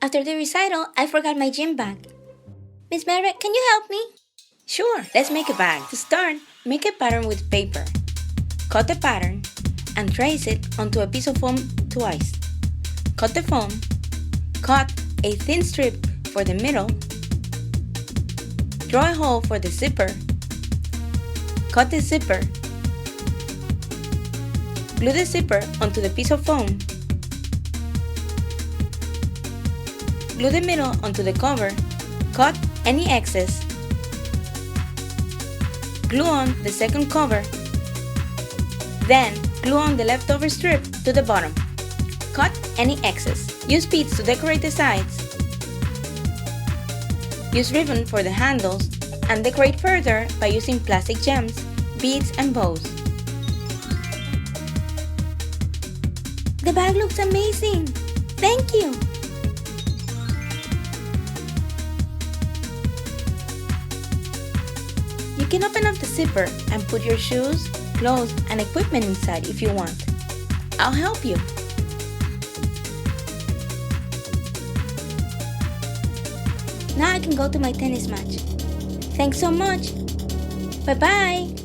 After the recital, I forgot my gym bag. Miss Merritt, can you help me? Sure, let's make a bag. To start, make a pattern with paper. Cut the pattern and trace it onto a piece of foam twice. Cut the foam. Cut a thin strip for the middle. Draw a hole for the zipper. Cut the zipper. Glue the zipper onto the piece of foam. Glue the middle onto the cover. Cut any excess. Glue on the second cover. Then glue on the leftover strip to the bottom. Cut any excess. Use beads to decorate the sides. Use ribbon for the handles and decorate further by using plastic gems, beads, and bows. The bag looks amazing! Thank you! You can open up the zipper and put your shoes, clothes, and equipment inside if you want. I'll help you. Now I can go to my tennis match. Thanks so much. Bye-bye.